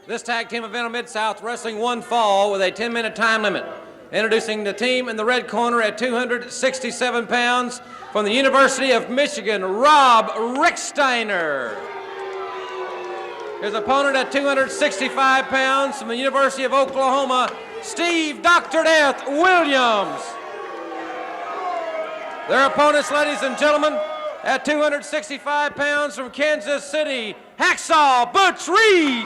This tag team event of Mid-South Wrestling one fall with a 10-minute time limit. Introducing the team in the red corner at 267 pounds from the University of Michigan, Rob Steiner. His opponent at 265 pounds from the University of Oklahoma, Steve Dr. Death Williams. Their opponents, ladies and gentlemen, at 265 pounds from Kansas City, Hacksaw Butch Reed.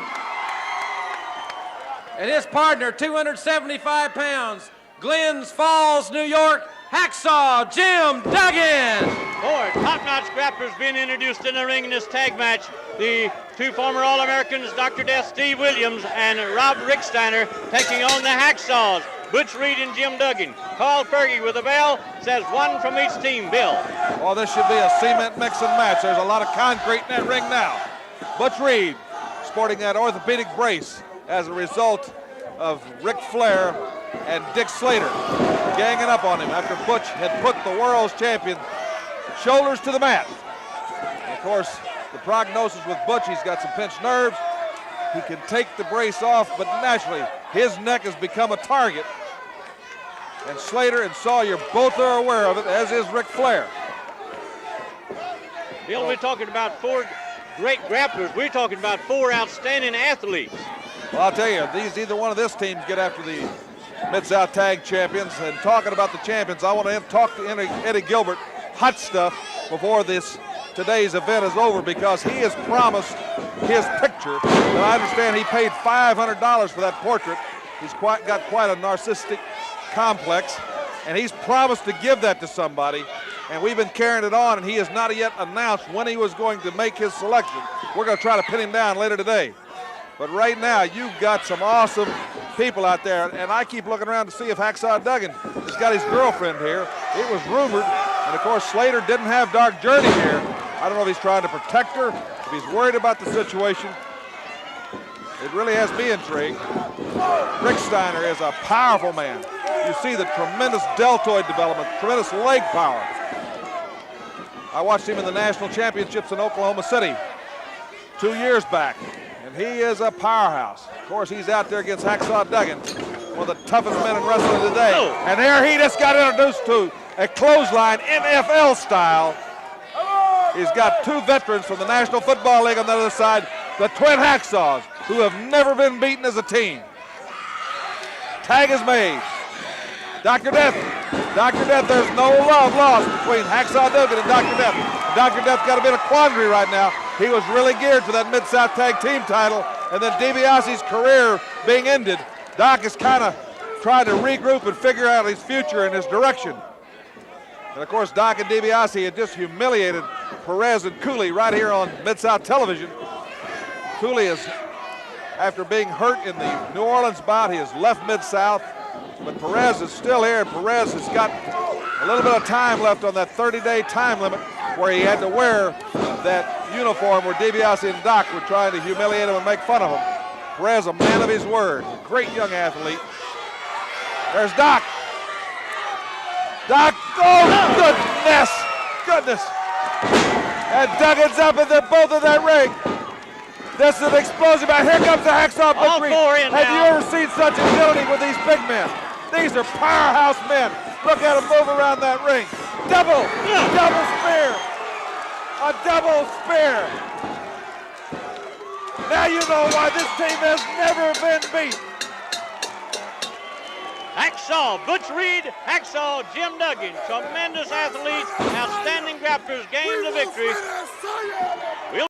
And his partner, 275 pounds, Glens Falls, New York, Hacksaw Jim Duggan. Four top-notch grapplers being introduced in the ring in this tag match. The two former All-Americans, Dr. Death Steve Williams and Rob Steiner, taking on the Hacksaws, Butch Reed and Jim Duggan. Carl Fergie with a bell says one from each team. Bill. Well, this should be a cement mixing match. There's a lot of concrete in that ring now. Butch Reed sporting that orthopedic brace as a result of Ric Flair and Dick Slater ganging up on him after Butch had put the world's champion shoulders to the mat. And of course, the prognosis with Butch, he's got some pinched nerves. He can take the brace off, but naturally, his neck has become a target. And Slater and Sawyer both are aware of it, as is Ric Flair. Bill, we're talking about four great grapplers. We're talking about four outstanding athletes. Well, I'll tell you, either one of this teams get after the Mid-South Tag Champions. And talking about the champions, I want to talk to Eddie Gilbert hot stuff before today's event is over, because he has promised his picture. And I understand he paid $500 for that portrait. He's got quite a narcissistic complex, and he's promised to give that to somebody. And we've been carrying it on, and he has not yet announced when he was going to make his selection. We're going to try to pin him down later today. But right now, you've got some awesome people out there, and I keep looking around to see if Hacksaw Duggan has got his girlfriend here. It was rumored, and of course Slater didn't have Dark Journey here. I don't know if he's trying to protect her, if he's worried about the situation. It really has me intrigued. Rick Steiner is a powerful man. You see the tremendous deltoid development, tremendous leg power. I watched him in the national championships in Oklahoma City 2 years back. And he is a powerhouse. Of course, he's out there against Hacksaw Duggan, one of the toughest men in wrestling today. And there he just got introduced to a clothesline, NFL style. He's got two veterans from the National Football League on the other side, the twin Hacksaws, who have never been beaten as a team. Tag is made. Dr. Death, there's no love lost between Hacksaw Duggan and Dr. Death. Dr. Death got a bit of quandary right now. He was really geared for that Mid-South Tag Team title, and then DiBiase's career being ended, Doc is kind of trying to regroup and figure out his future and his direction. And of course, Doc and DiBiase had just humiliated Perez and Cooley right here on Mid-South television. Cooley is, after being hurt in the New Orleans bout, he has left Mid-South, but Perez is still here, and Perez has got a little bit of time left on that 30-day time limit where he had to wear that uniform where DiBiase and Doc were trying to humiliate him and make fun of him. Perez, a man of his word, great young athlete. There's Doc. Doc, oh goodness. And Duggan's up, and they're both in that ring. This is an explosion, but here comes the Hacksaw Butch Reed. Have you ever seen such agility with these big men? These are powerhouse men. Look at them move around that ring. Double spear. A double spear. Now you know why this team has never been beat. Hacksaw Butch Reed, Hacksaw Jim Duggan, tremendous athletes, outstanding grapplers, gained the victory.